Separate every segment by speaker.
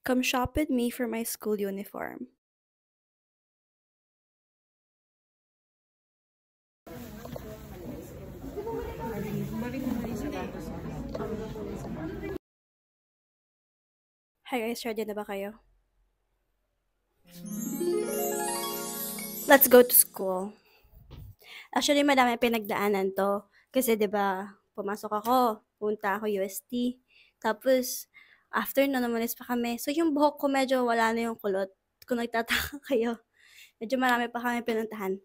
Speaker 1: Come shop with me for my school uniform. Hi guys, ready na ba kayo? Let's go to school. Actually, madami pinagdaanan 'to. Kasi 'di ba, pumasok ako, punta ako UST. Tapos, after nun umalis pa kami. So, yung buhok ko medyo wala na yung kulot. Kung nagtataka kayo, medyo marami pa kami pinuntahan.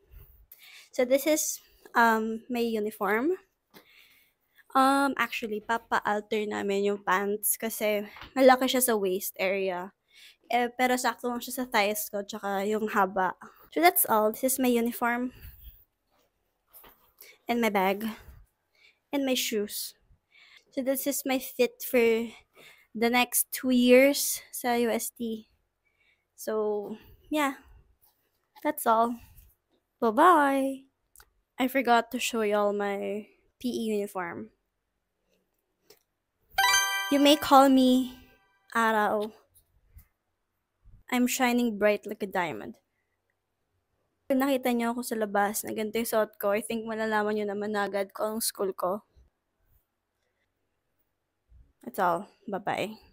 Speaker 1: So, this is my uniform. Actually, papa-alter namin yung pants kasi malaki siya sa waist area. Pero sakto lang siya sa thighs ko, tsaka yung haba. So, that's all. This is my uniform and my bag and my shoes. So, this is my fit for the next 2 years sa UST. So, yeah, that's all. Bye-bye! I forgot to show y'all my PE uniform. You may call me Araw. I'm shining bright like a diamond. Pag nakita niyo ako sa labas na ganito yung suot ko, I think malalaman niyo naman na agad kung anong school ko. That's all. Bye-bye.